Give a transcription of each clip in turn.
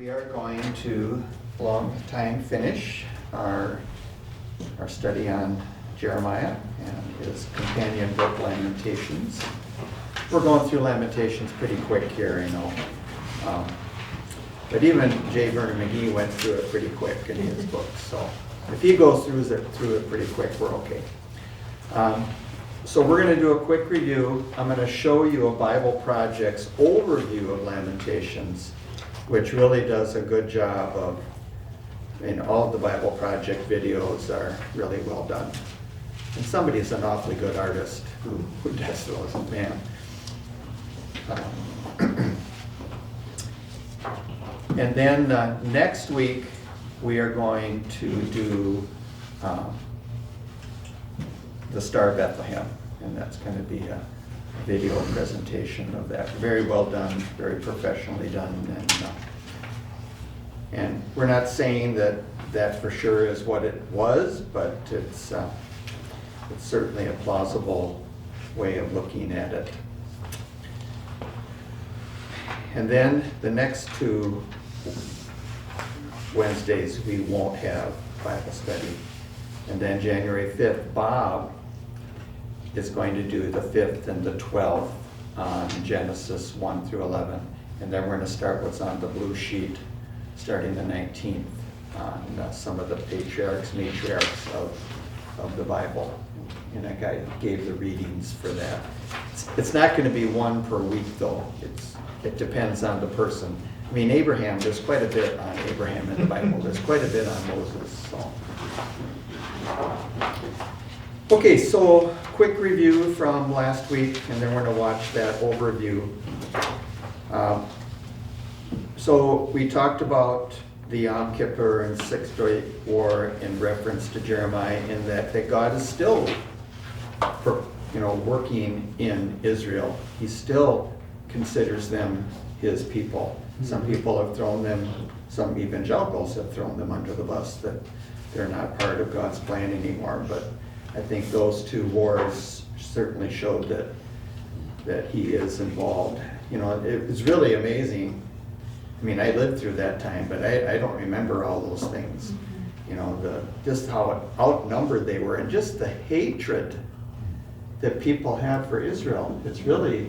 We are going to, long time, finish our study on Jeremiah and his companion book, Lamentations. We're going through Lamentations pretty quick here, I know. But even J. Vernon McGee went through it pretty quick in his book. So if he goes through it pretty quick, we're okay. So we're going to do a quick review. I'm going to show you a Bible Project's overview of Lamentations, which really does a good job of, all of the Bible Project videos are really well done. And somebody's an awfully good artist who does those, man. And then next week, we are going to do the Star of Bethlehem, and that's going to be a video presentation of that. Very well done, very professionally done, and we're not saying that for sure is what it was, but it's certainly a plausible way of looking at it. And then the next two Wednesdays we won't have Bible study. And then January 5th, Bob is going to do the 5th and the 12th on Genesis 1 through 11. And then we're going to start what's on the blue sheet, starting the 19th, on some of the patriarchs, matriarchs of the Bible. And I gave the readings for that. It's not going to be one per week, though. It depends on the person. Abraham, there's quite a bit on Abraham in the Bible. There's quite a bit on Moses. So. Okay, so quick review from last week, and then we're going to watch that overview. So we talked about the Yom Kippur and Sixth Day War in reference to Jeremiah, in that God is still, working in Israel. He still considers them his people. Some people have thrown them, some evangelicals have thrown them under the bus, that they're not part of God's plan anymore. But I think those two wars certainly showed that he is involved. It was really amazing. I lived through that time, but I don't remember all those things. Just how outnumbered they were, and just the hatred that people have for Israel. It's really,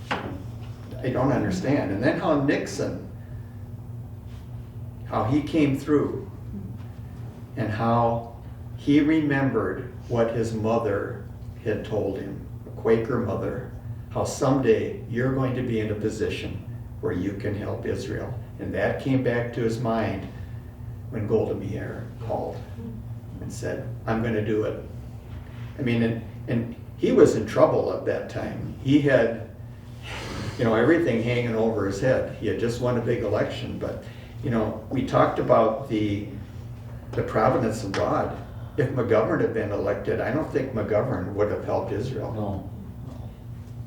I don't understand. And then how Nixon, how he came through, and how he remembered what his mother had told him, a Quaker mother, how someday you're going to be in a position where you can help Israel. And that came back to his mind when Golda Meir called and said, I'm going to do it. And he was in trouble at that time. He had, everything hanging over his head. He had just won a big election, but, we talked about the providence of God. If McGovern had been elected, I don't think McGovern would have helped Israel. No.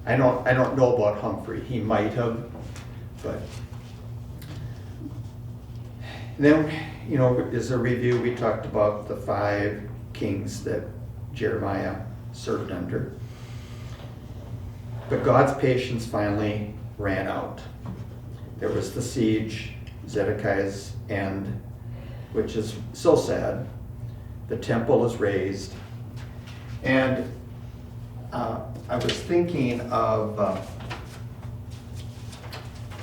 I don't know about Humphrey. He might have, but then, as a review, we talked about the 5 kings that Jeremiah served under. But God's patience finally ran out. There was the siege, Zedekiah's end, which is so sad. The temple is razed. And I was thinking of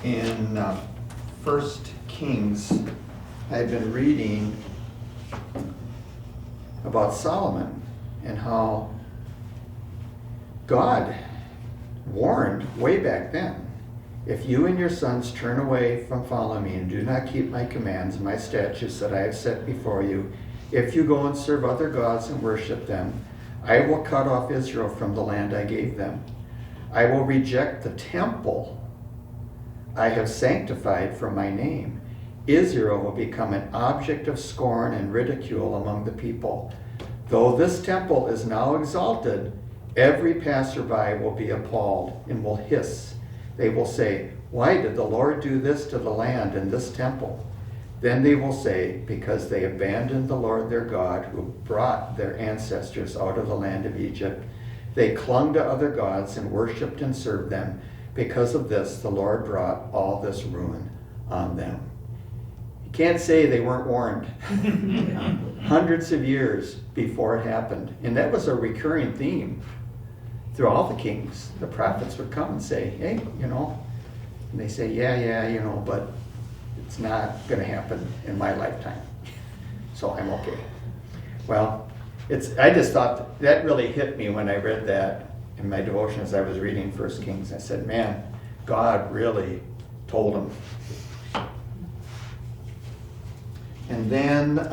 in 1 Kings, I had been reading about Solomon and how God warned way back then, if you and your sons turn away from following me and do not keep my commands and my statutes that I have set before you, if you go and serve other gods and worship them, I will cut off Israel from the land I gave them. I will reject the temple I have sanctified for my name. Israel will become an object of scorn and ridicule among the people. Though this temple is now exalted, every passerby will be appalled and will hiss. They will say, why did the Lord do this to the land and this temple? Then they will say, because they abandoned the Lord their God, who brought their ancestors out of the land of Egypt. They clung to other gods and worshipped and served them. Because of this, the Lord brought all this ruin on them. can't say they weren't warned. Hundreds of years before it happened. And that was a recurring theme through all the kings. The prophets would come and say, hey, and they say, yeah, but it's not going to happen in my lifetime. So I'm okay. Well, I just thought that really hit me when I read that in my devotion as I was reading 1 Kings. I said, man, God really told him. And then,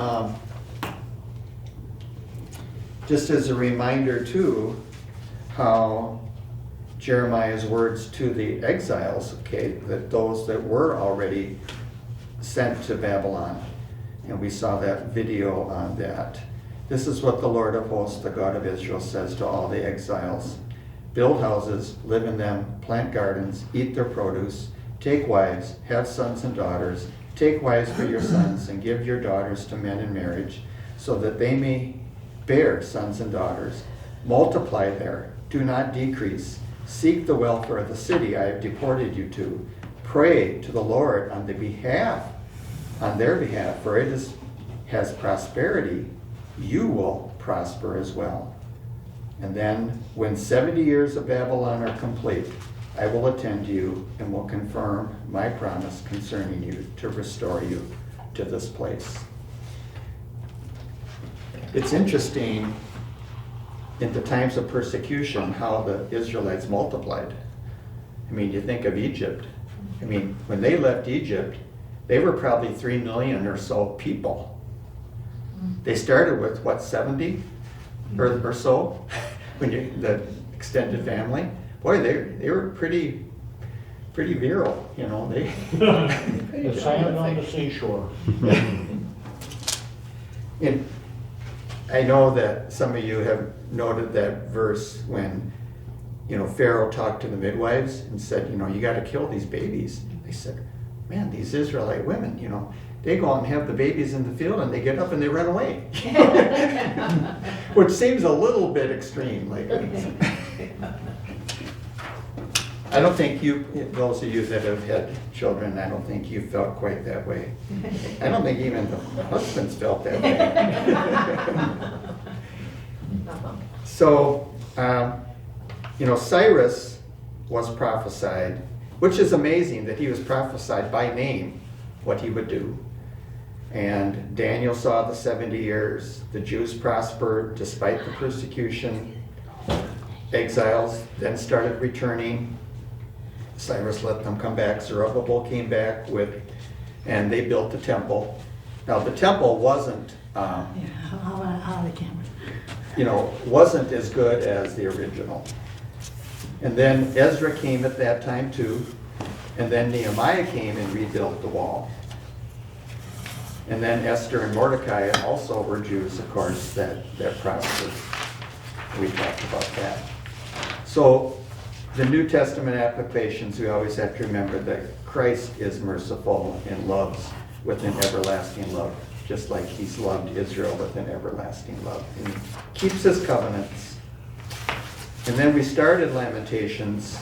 just as a reminder too, how Jeremiah's words to the exiles, okay, that those that were already sent to Babylon, and we saw that video on that. This is what the Lord of hosts, the God of Israel, says to all the exiles. Build houses, live in them, plant gardens, eat their produce, take wives, have sons and daughters, take wives for your sons, and give your daughters to men in marriage, so that they may bear sons and daughters. Multiply there, do not decrease. Seek the welfare of the city I have deported you to. Pray to the Lord on their behalf, for it has prosperity. You will prosper as well. And then, when 70 years of Babylon are complete, I will attend you and will confirm my promise concerning you to restore you to this place. It's interesting in the times of persecution how the Israelites multiplied. I mean, you think of Egypt. I mean, when they left Egypt, they were probably 3 million or so people. They started with, 70 or so? The extended family. Boy, they were pretty virile, They The sand on the seashore. And I know that some of you have noted that verse when, Pharaoh talked to the midwives and said, you got to kill these babies. They said, man, these Israelite women, they go out and have the babies in the field and they get up and they run away. Which seems a little bit extreme. I don't think those of you that have had children, I don't think you felt quite that way. I don't think even the husbands felt that way. So, Cyrus was prophesied, which is amazing that he was prophesied by name what he would do. And Daniel saw the 70 years. The Jews prospered despite the persecution. Exiles then started returning. Cyrus let them come back. Zerubbabel came back and they built the temple. Now the temple wasn't, wasn't as good as the original. And then Ezra came at that time too. And then Nehemiah came and rebuilt the wall. And then Esther and Mordecai also were Jews, of course, that prospered. We talked about that. So the New Testament applications, we always have to remember that Christ is merciful and loves with an everlasting love, just like he's loved Israel with an everlasting love. And he keeps his covenants. And then we started Lamentations,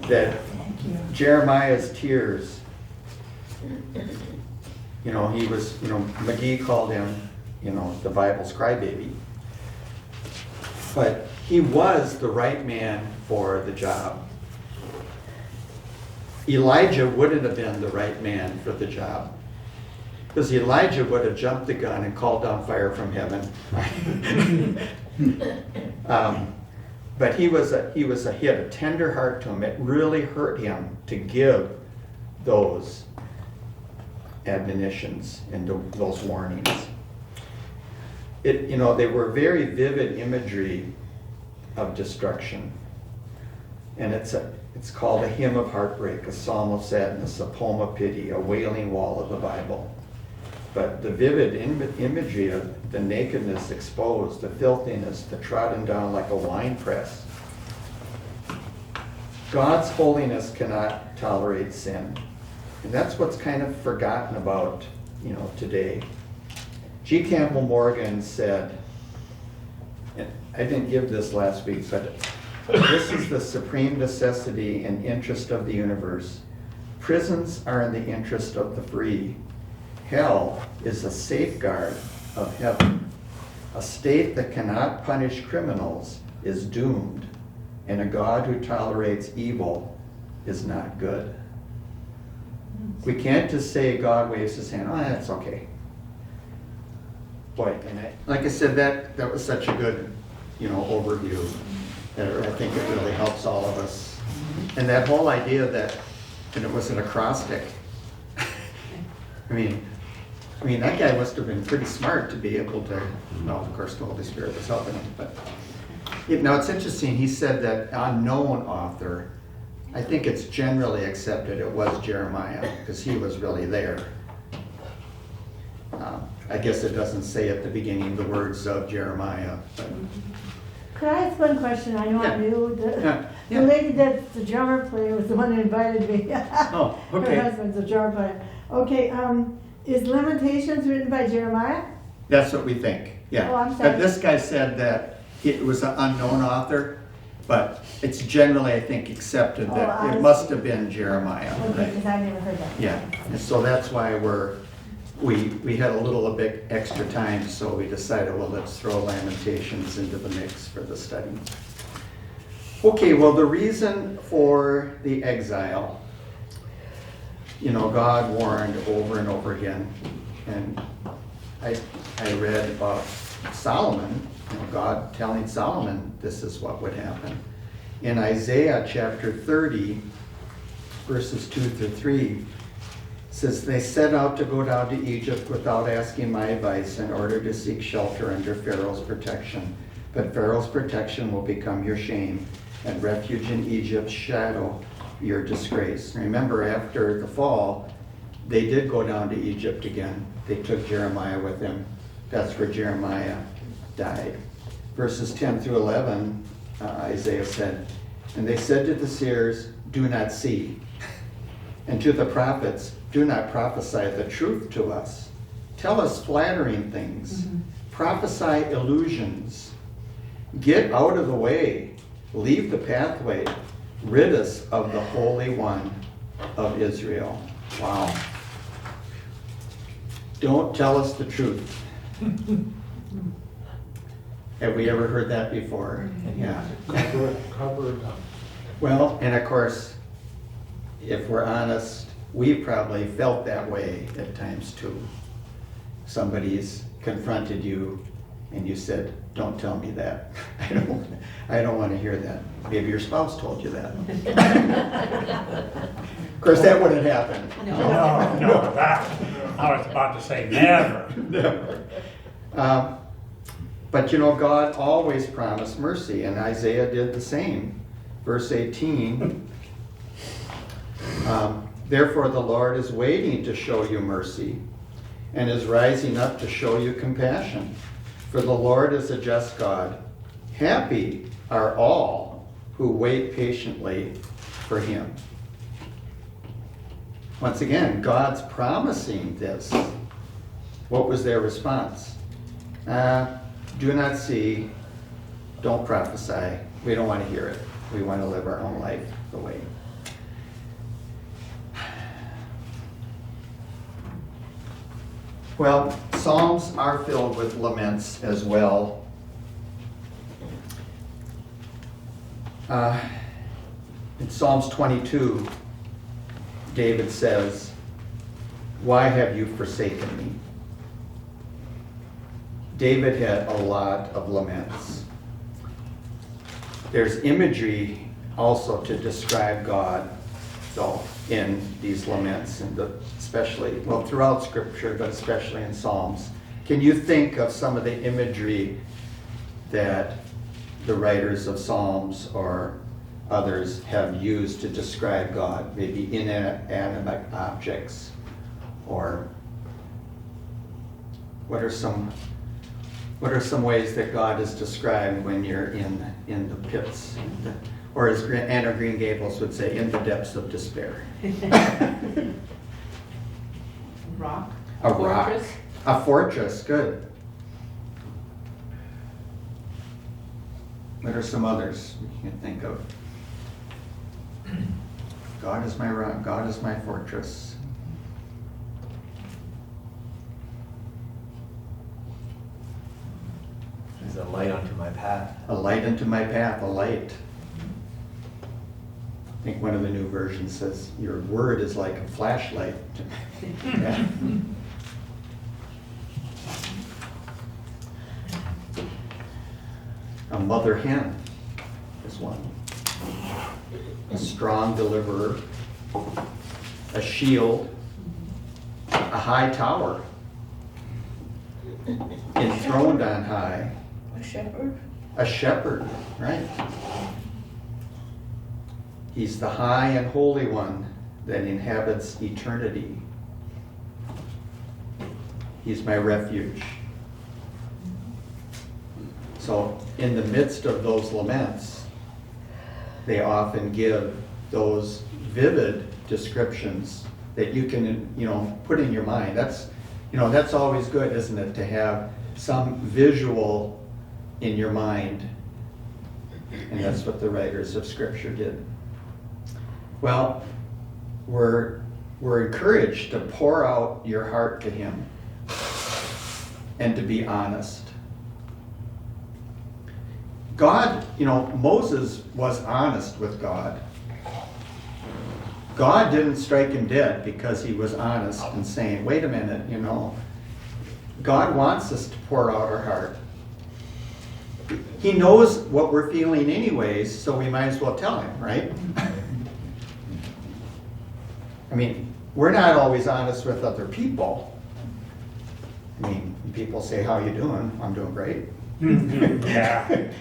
that Jeremiah's tears, he was, McGee called him, the Bible's crybaby. But he was the right man for the job. Elijah wouldn't have been the right man for the job, because Elijah would have jumped the gun and called down fire from heaven. But he had a tender heart to him. It really hurt him to give those admonitions and those warnings. They were very vivid imagery of destruction. And it's called a hymn of heartbreak, a psalm of sadness, a poem of pity, a wailing wall of the Bible. But the vivid imagery of the nakedness exposed, the filthiness, the trodden down like a wine press. God's holiness cannot tolerate sin. And that's what's kind of forgotten about, today. G. Campbell Morgan said, and I didn't give this last week, but this is the supreme necessity and interest of the universe, Prisons are in the interest of the free. Hell is a safeguard of heaven. A state that cannot punish criminals is doomed, and a God who tolerates evil is not good. We can't just say God waves his hand, oh, that's okay. Boy, and like I said, that was such a good, overview. That I think it really helps all of us. And that whole idea that, and it was an acrostic. I mean, that guy must have been pretty smart to be able to, of course, the Holy Spirit was helping him. But now it's interesting, he said that unknown author, I think it's generally accepted it was Jeremiah, because he was really there. I guess it doesn't say at the beginning the words of Jeremiah. But. Could I ask one question? I know Yeah. I'm new. Yeah. The lady that's the drummer player was the one that invited me. Oh, okay. Her husband's a drummer player. Okay, is Lamentations written by Jeremiah? That's what we think, yeah. Oh, I'm sorry. But this guy said that it was an unknown author, but it's generally, I think, accepted Oh, that I it must see. have been Jeremiah. Okay, Right? because I never heard that. Yeah, and so that's why we had a little bit extra time, so we decided, well, let's throw Lamentations into the mix for the study. Okay, well, the reason for the exile, God warned over and over again, and I read about Solomon, God telling Solomon this is what would happen. In Isaiah chapter 30, verses 2 through 3, says, they set out to go down to Egypt without asking my advice in order to seek shelter under Pharaoh's protection. But Pharaoh's protection will become your shame, and refuge in Egypt's shadow your disgrace. Remember, after the fall, they did go down to Egypt again. They took Jeremiah with them. That's where Jeremiah died. Verses 10 through 11, Isaiah said, and they said to the seers, do not see, and to the prophets, do not prophesy the truth to us. Tell us flattering things. Prophesy illusions. Get out of the way. Leave the pathway. Rid us of the Holy One of Israel. Wow. Don't tell us the truth. Have we ever heard that before? Yeah. Cover it up. Well, and of course, if we're honest, we probably felt that way at times too. Somebody's confronted you and you said, don't tell me that. I don't want to hear that. Maybe your spouse told you that. Of course, that wouldn't happen. No, that, I was about to say never. Never. But God always promised mercy, and Isaiah did the same. Verse 18, therefore the Lord is waiting to show you mercy, and is rising up to show you compassion. For the Lord is a just God. Happy are all who wait patiently for him. Once again, God's promising this. What was their response? Do not see, don't prophesy. We don't want to hear it. We want to live our own life the way. Well, Psalms are filled with laments as well. In Psalms 22, David says, why have you forsaken me? David had a lot of laments. There's imagery also to describe God, though, in these laments, and especially, well, throughout Scripture, but especially in Psalms. Can you think of some of the imagery that the writers of Psalms or others have used to describe God? Maybe inanimate objects, or what are some ways that God is described when you're in the pits, or as Anna Green Gables would say, in the depths of despair? Rock. A rock. Fortress. A fortress, good. What are some others you can think of? God is my rock, God is my fortress. He's a light unto my path. A light unto my path, a light. I think one of the new versions says, your word is like a flashlight. Yeah. A mother hen is one. A strong deliverer. A shield. A high tower. Enthroned on high. A shepherd. A shepherd, right? He's the high and holy one that inhabits eternity. He's my refuge. So in the midst of those laments, they often give those vivid descriptions that you can, put in your mind. That's always good, isn't it, to have some visual in your mind. And that's what the writers of Scripture did. Well, we're encouraged to pour out your heart to Him and to be honest. God, Moses was honest with God. God didn't strike him dead because he was honest and saying, wait a minute, God wants us to pour out our heart. He knows what we're feeling anyways, so we might as well tell him, right? I mean, we're not always honest with other people. I mean, people say, how you doing? I'm doing great. Yeah.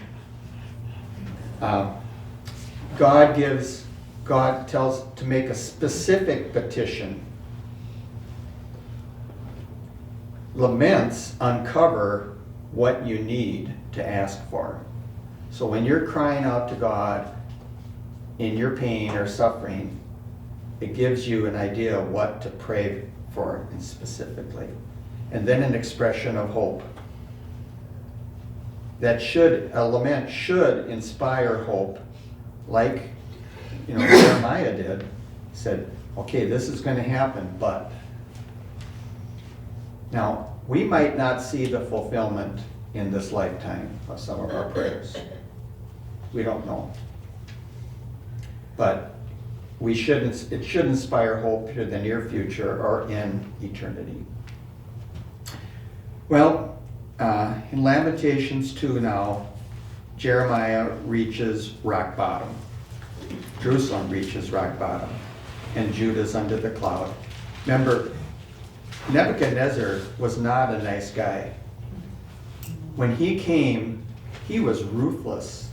God tells to make a specific petition. Laments uncover what you need to ask for. So when you're crying out to God in your pain or suffering, it gives you an idea of what to pray for specifically. And then an expression of hope. A lament should inspire hope, like Jeremiah did. He said, okay, this is going to happen, but. Now, we might not see the fulfillment in this lifetime of some of our prayers. We don't know. But it should inspire hope to the near future or in eternity. Well, in Lamentations 2 now, Jeremiah reaches rock bottom. Jerusalem reaches rock bottom, and Judah's under the cloud. Remember, Nebuchadnezzar was not a nice guy. When he came, he was ruthless.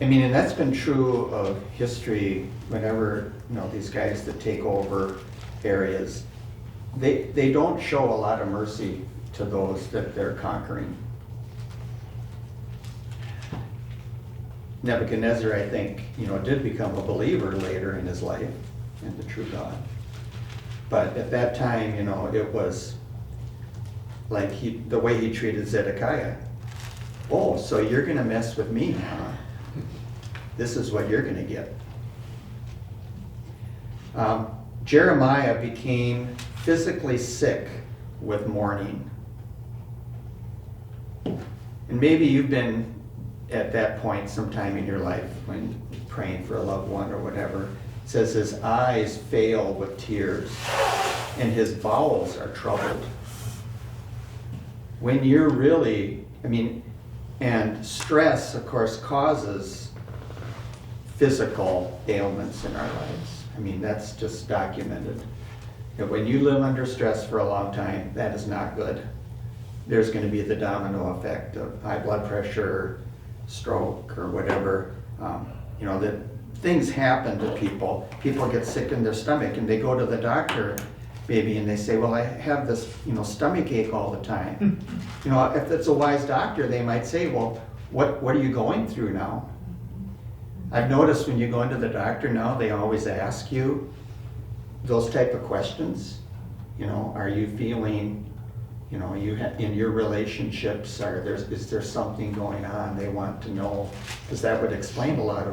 I mean, and that's been true of history whenever, these guys that take over areas, they don't show a lot of mercy to those that they're conquering. Nebuchadnezzar, I think, did become a believer later in his life in the true God. But at that time, it was like the way he treated Zedekiah. Oh, so you're going to mess with me, huh? This is what you're going to get. Jeremiah became physically sick with mourning. And maybe you've been at that point sometime in your life when praying for a loved one or whatever. It says his eyes fail with tears and his bowels are troubled. When you're really, and stress, of course, causes physical ailments in our lives. That's just documented. That when you live under stress for a long time, that is not good. There's going to be the domino effect of high blood pressure, stroke, or whatever. That things happen to people. People get sick in their stomach and they go to the doctor maybe and they say, well, I have this, stomach ache all the time. If it's a wise doctor, they might say, well, what are you going through now? I've noticed when you go into the doctor now, they always ask you those type of questions. Are you feeling, in your relationships, is there something going on? They want to know, because that would explain a lot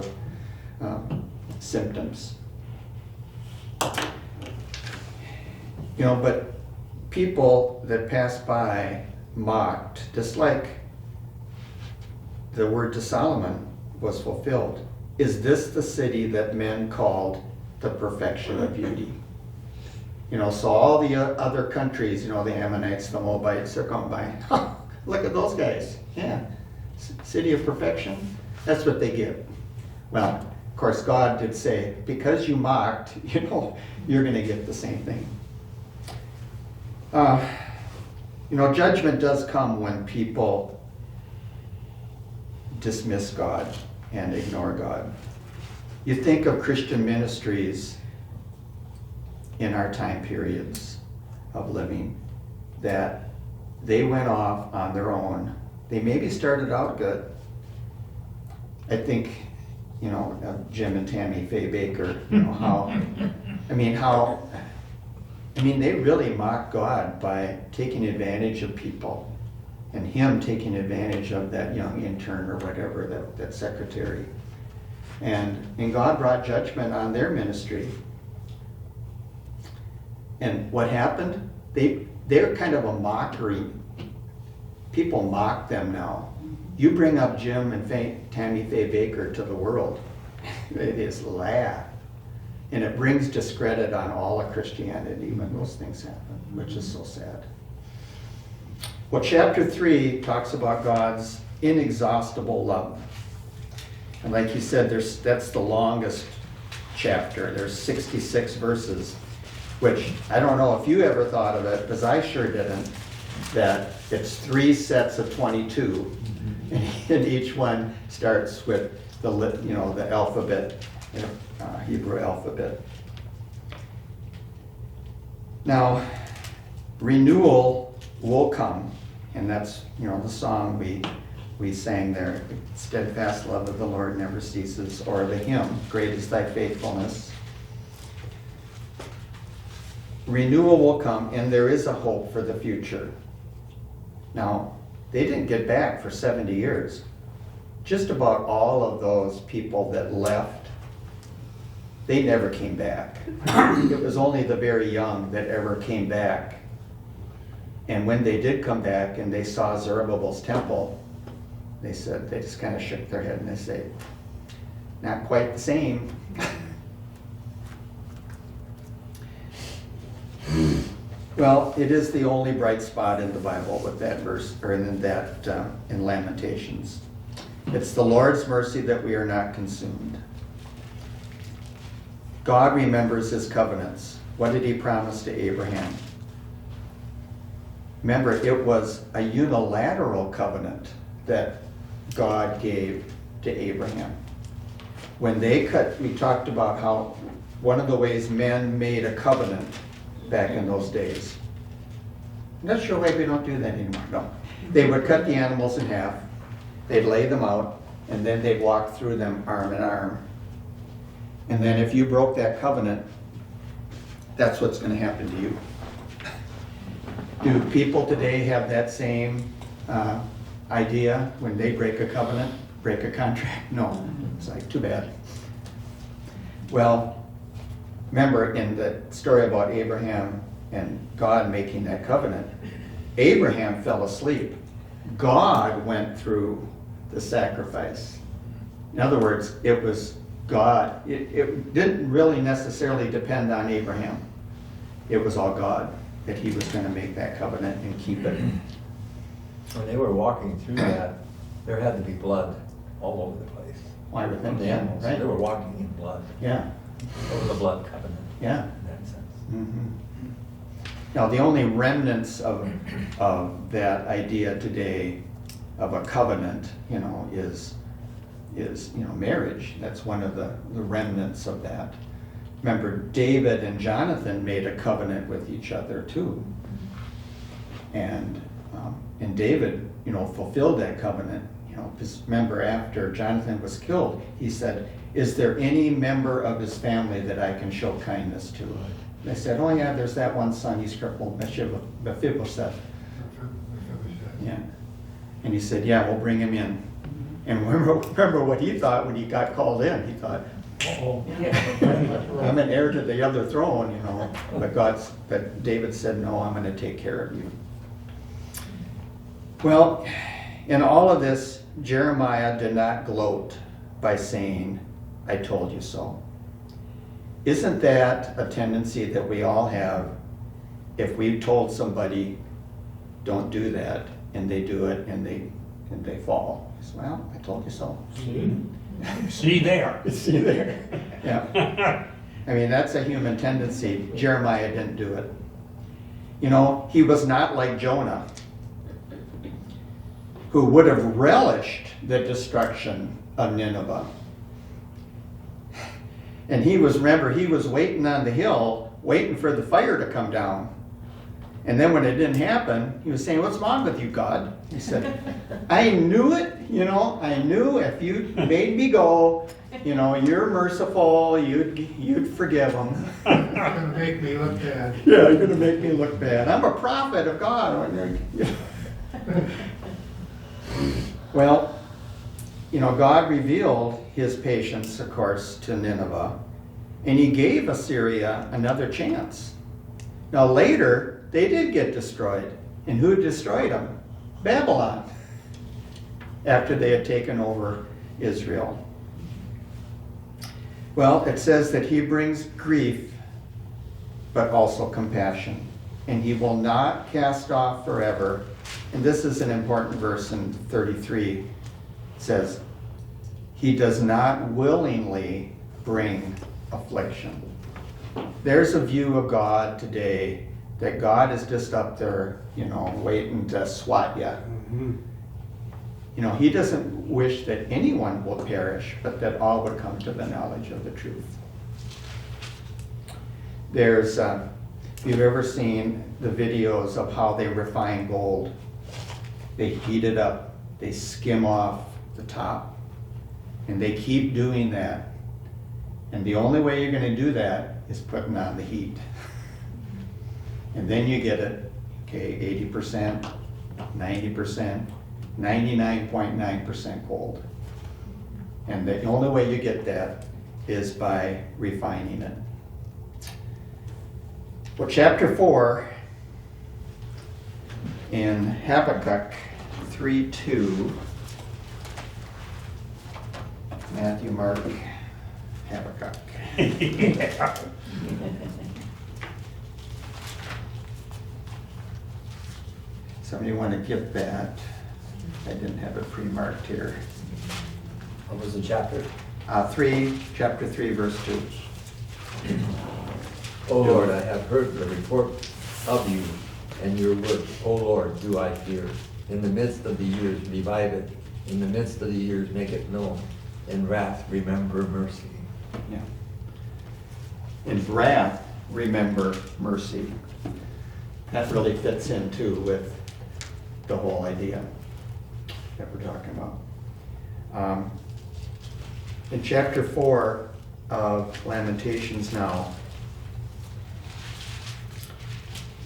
symptoms. But people that passed by mocked, just like the word to Solomon was fulfilled. Is this the city that men called the perfection of beauty? So all the other countries, the Ammonites, the Moabites, they're going by, look at those guys. Yeah, city of perfection. That's what they get. Well, of course, God did say, because you mocked, you're going to get the same thing. Judgment does come when people dismiss God and ignore God. You think of Christian ministries in our time periods of living, that they went off on their own. They maybe started out good. I think, Jim and Tammy Faye Baker, they really mocked God by taking advantage of people, and him taking advantage of that young intern or whatever, that secretary. And God brought judgment on their ministry. And what happened? They're kind of a mockery. People mock them now. You bring up Jim and Tammy Faye Baker to the world, it is laughed. And it brings discredit on all of Christianity when those things happen, which is so sad. Well, chapter 3 talks about God's inexhaustible love. And like you said, that's the longest chapter. There's 66 verses, which I don't know if you ever thought of it, because I sure didn't, that it's 3 sets of 22, and each one starts with the alphabet, Hebrew alphabet. Now, renewal will come, and that's the song we sang there, steadfast love of the Lord never ceases, or the hymn, great is thy faithfulness. Renewal will come, and there is a hope for the future. Now, they didn't get back for 70 years. Just about all of those people that left, they never came back. It was only the very young that ever came back. And when they did come back and they saw Zerubbabel's temple, they just kind of shook their head and they said, not quite the same. Well, it is the only bright spot in the Bible with that verse, or in Lamentations. It's the Lord's mercy that we are not consumed. God remembers his covenants. What did he promise to Abraham? Remember, it was a unilateral covenant that God gave to Abraham. When we talked about how one of the ways men made a covenant back in those days. I'm not sure why we don't do that anymore. No. They would cut the animals in half, they'd lay them out, and then they'd walk through them arm in arm. And then if you broke that covenant, that's what's going to happen to you. Do people today have that same idea when they break a covenant, break a contract? No. It's like, too bad. Well, remember in the story about Abraham and God making that covenant, Abraham fell asleep. God went through the sacrifice. In other words, it was God. It didn't really necessarily depend on Abraham. It was all God that he was going to make that covenant and keep it. When they were walking through that, there had to be blood all over the place. Why would them? The Yeah, animals, right. they were walking in blood. Yeah. Over the blood covenant. Yeah. In that sense. Mm-hmm. Now, the only remnants of that idea today of a covenant, is marriage. That's one of the remnants of that. Remember, David and Jonathan made a covenant with each other too, and David, fulfilled that covenant. Because remember, after Jonathan was killed, he said, "Is there any member of his family that I can show kindness to?" They said, "Oh yeah, there's that one son, he's crippled, Mephibosheth." Yeah. And he said, "Yeah, we'll bring him in." And remember what he thought when he got called in. He thought, Uh-oh. I'm an heir to the other throne, you know, but David said, no, I'm gonna take care of you. Well, in all of this, Jeremiah did not gloat by saying, I told you so. Isn't that a tendency that we all have? If we told somebody, don't do that, and they do it, and they fall. Well, I told you so. See there. See there. Yeah. I mean, that's a human tendency. Jeremiah didn't do it. You know, he was not like Jonah, who would have relished the destruction of Nineveh. And he was waiting on the hill, waiting for the fire to come down. And then when it didn't happen, he was saying, what's wrong with you, God? He said, I knew it, you know, I knew if you made me go, you know, you're merciful, you'd forgive them. You're gonna make me look bad. Yeah, you're gonna make me look bad. I'm a prophet of God. Well, you know, God revealed his patience, of course, to Nineveh, and he gave Assyria another chance. Now later, they did get destroyed. And who destroyed them? Babylon, after they had taken over Israel. Well, it says that he brings grief, but also compassion. And he will not cast off forever. And this is an important verse in 33. It says, he does not willingly bring affliction. There's a view of God today that God is just up there, you know, waiting to swat you. Mm-hmm. You know, he doesn't wish that anyone will perish, but that all would come to the knowledge of the truth. There's, if you've ever seen the videos of how they refine gold, they heat it up, they skim off the top, and they keep doing that. And the only way you're going to do that is putting on the heat. And then you get it, okay, 80%, 90%, 99.9% gold. And the only way you get that is by refining it. Well, chapter 4 in Habakkuk 3:2, Matthew, Mark, Habakkuk. Yeah. Somebody want to get that? I didn't have it pre-marked here. What was the chapter? Chapter 3, verse 2. O Lord, I have heard the report of you and your works. O Lord, do I fear. In the midst of the years, revive it. In the midst of the years, make it known. In wrath, remember mercy. Yeah. In wrath, remember mercy. That really fits in too with the whole idea that we're talking about. In chapter 4 of Lamentations now,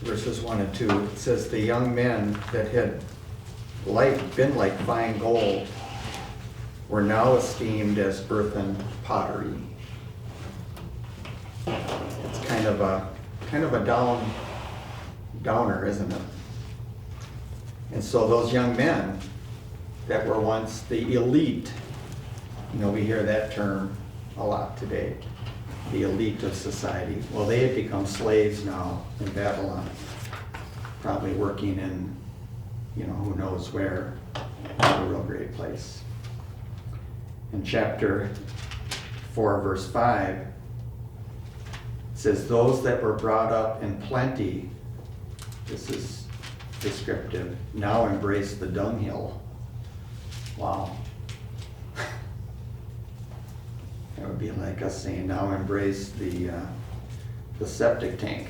verses 1 and 2, it says, the young men that had been like fine gold were now esteemed as earthen pottery. It's kind of a downer, isn't it? And so those young men that were once the elite, you know, we hear that term a lot today, the elite of society. Well, they had become slaves now in Babylon, probably working in, you know, who knows where, a real great place. In chapter 4, verse 5, it says, those that were brought up in plenty, this is descriptive, now embrace the dunghill. Wow. That would be like us saying, now embrace the septic tank.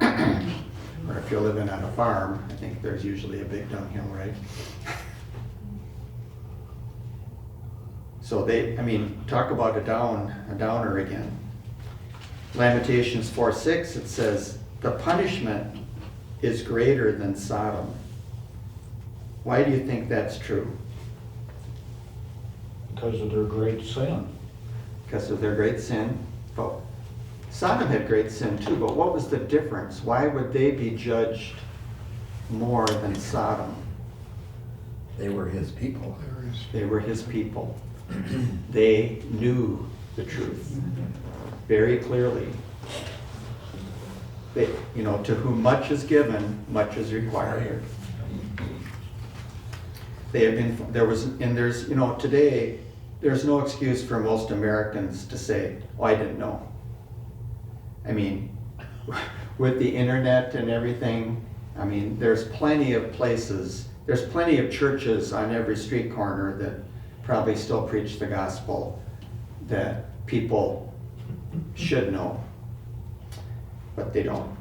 Or if you're living on a farm, I think there's usually a big dunghill, right? So talk about a downer again. Lamentations 4:6, it says, the punishment is greater than Sodom. Why do you think that's true? Because of their great sin. because of their great sin. But Sodom had great sin too, but what was the difference? Why would they be judged more than Sodom? They were his people. They were his people. They knew the truth very clearly. They, to whom much is given, much is required. They have been, there's, today, there's no excuse for most Americans to say, oh, I didn't know. I mean, with the internet and everything, there's plenty of places, there's plenty of churches on every street corner that probably still preach the gospel that people should know, but they don't.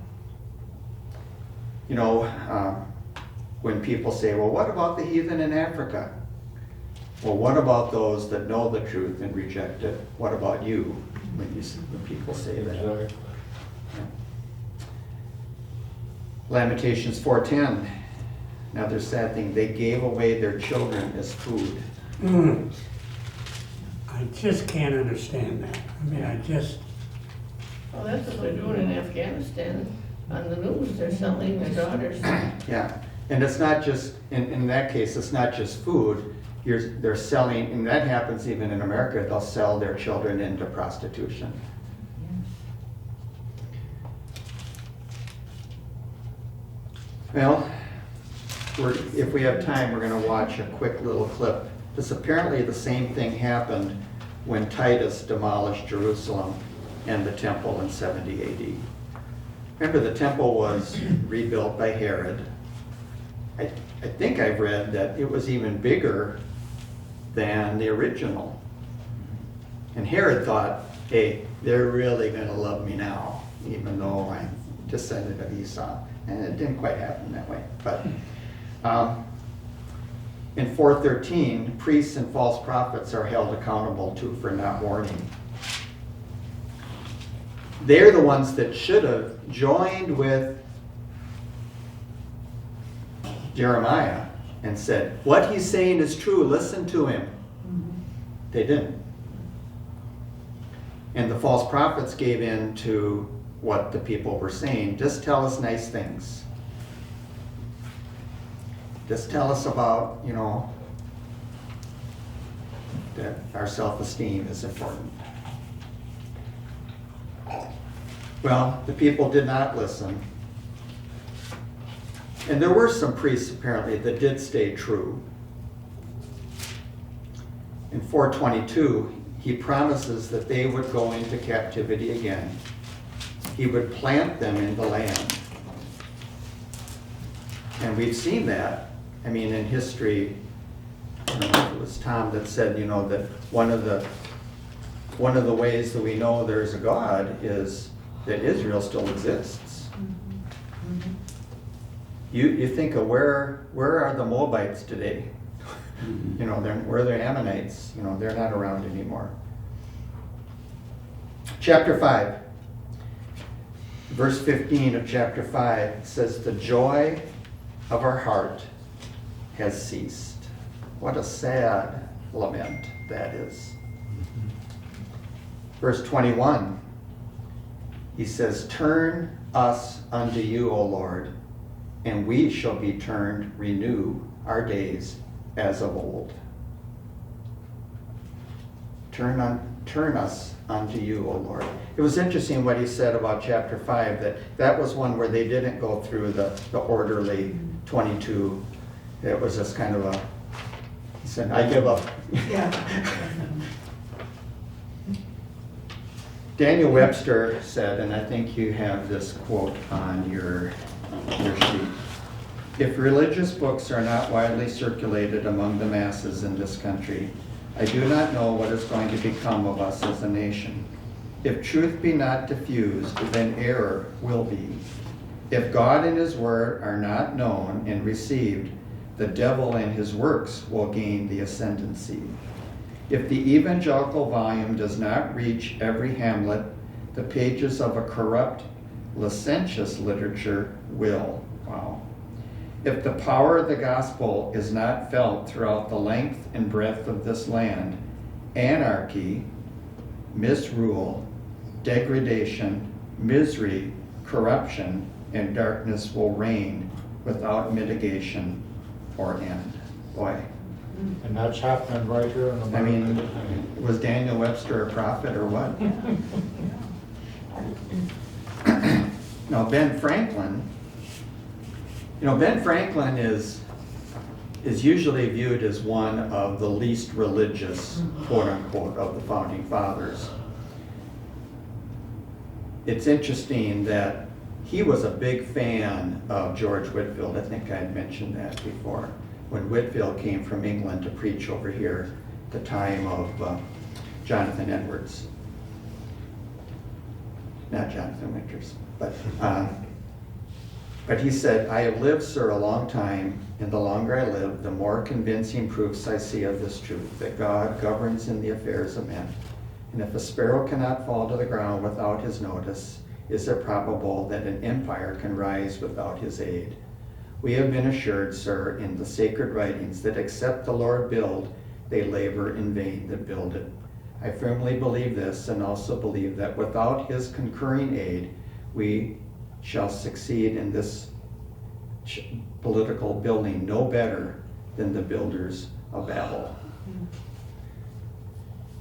When people say, well, what about the heathen in Africa? Well, what about those that know the truth and reject it? What about you? When people say that. Exactly. Lamentations 4:10. Another sad thing, they gave away their children as food. I just can't understand that. Well, that's what they're doing in Afghanistan. On the news, they're selling their daughters. Yeah, and it's not just, in that case, it's not just food. They're selling, and that happens even in America, they'll sell their children into prostitution. Well, if we have time, we're going to watch a quick little clip. This apparently the same thing happened when Titus demolished Jerusalem and the temple in 70 AD. Remember, the temple was rebuilt by Herod. I think I've read that it was even bigger than the original. And Herod thought, hey, they're really going to love me now, even though I'm descendant of Esau. And it didn't quite happen that way. But in 4:13, priests and false prophets are held accountable too for not warning. They're the ones that should have joined with Jeremiah and said, what he's saying is true, listen to him. They didn't. And the false prophets gave in to what the people were saying. Just tell us nice things. Just tell us about, that our self-esteem is important. Well, the people did not listen. And there were some priests apparently that did stay true. In 4:22, he promises that they would go into captivity again. He would plant them in the land. And we've seen that. In history, I don't know if it was Tom that said, that one of the ways that we know there's a God is that Israel still exists. You think of where are the Moabites today? Where are the Ammonites? They're not around anymore. Chapter 5, verse 15 of chapter 5 says, the joy of our heart has ceased. What a sad lament that is. Verse 21, he says, turn us unto you, O Lord, and we shall be turned, renew our days as of old. Turn us unto you, O Lord. It was interesting what he said about chapter 5, that was one where they didn't go through the orderly 22. It was just kind of he said, I give up. Yeah. Daniel Webster said, and I think you have this quote on your sheet, if religious books are not widely circulated among the masses in this country, I do not know what is going to become of us as a nation. If truth be not diffused, then error will be. If God and his word are not known and received, the devil and his works will gain the ascendancy. If the evangelical volume does not reach every hamlet, the pages of a corrupt, licentious literature will. Wow. If the power of the gospel is not felt throughout the length and breadth of this land, anarchy misrule, degradation, misery, corruption, and darkness will reign without mitigation or end. Boy, And that's happening right here in America. I mean, was Daniel Webster a prophet or what? Now, Ben Franklin, Ben Franklin is usually viewed as one of the least religious, quote unquote, of the founding fathers. It's interesting that he was a big fan of George Whitefield. I think I had mentioned that before. When Whitefield came from England to preach over here at the time of Jonathan Edwards. Not Jonathan Winters, but he said, "I have lived, sir, a long time, and the longer I live, the more convincing proofs I see of this truth, that God governs in the affairs of men. And if a sparrow cannot fall to the ground without his notice, is it probable that an empire can rise without his aid? We have been assured, sir, in the sacred writings that except the Lord build, they labor in vain that build it. I firmly believe this, and also believe that without his concurring aid, we shall succeed in this political building no better than the builders of Babel."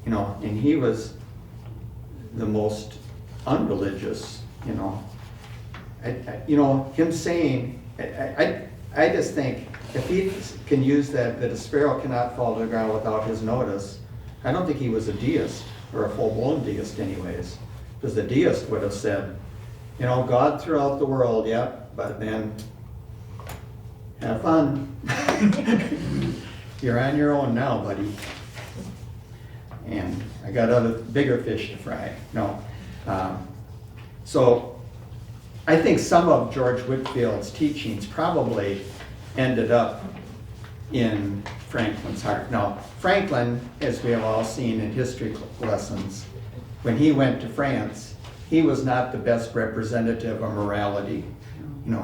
And he was the most unreligious, him saying, I just think if he can use that a sparrow cannot fall to the ground without his notice, I don't think he was a deist, or a full-blown deist anyways, because the deist would have said, God throughout the world, yep, but then have fun. You're on your own now, buddy. And I got other bigger fish to fry. No. So I think some of George Whitefield's teachings probably ended up in Franklin's heart. Now, Franklin, as we have all seen in history lessons, when he went to France, he was not the best representative of morality.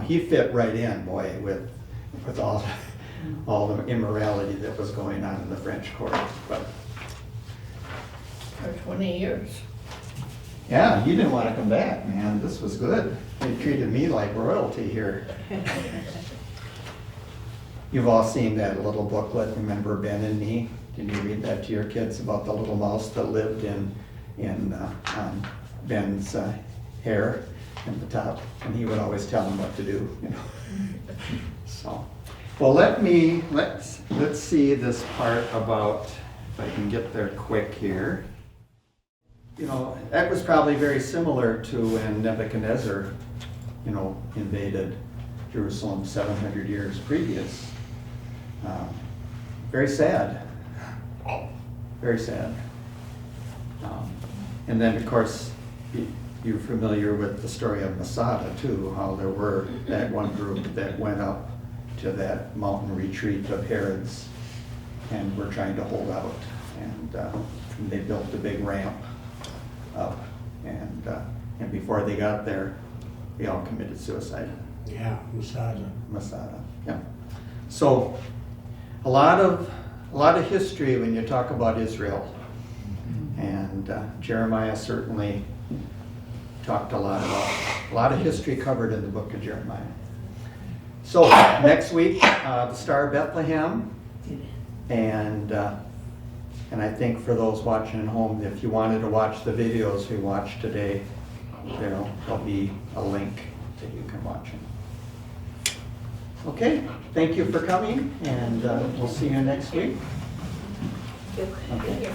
He fit right in, boy, with all the immorality that was going on in the French court. But For 20 years. yeah, you didn't want to come back, man. This was good. They treated me like royalty here. You've all seen that little booklet, Remember Ben and Me? Did you read that to your kids about the little mouse that lived in Ben's hair in the top, and he would always tell him what to do, So, well, let's see this part about, if I can get there quick here. That was probably very similar to when Nebuchadnezzar, invaded Jerusalem 700 years previous. Very sad. Very sad. And then, of course, you're familiar with the story of Masada, too, how there were that one group that went up to that mountain retreat of Herod's and were trying to hold out. And they built a big ramp up. And before they got there, they all committed suicide. Yeah, Masada, yeah. So, a lot of history when you talk about Israel. And Jeremiah certainly talked a lot of history covered in the book of Jeremiah. So next week, the Star of Bethlehem, and I think for those watching at home, if you wanted to watch the videos we watched today, there'll be a link that you can watch them. Okay, thank you for coming, and we'll see you next week. Good. Okay.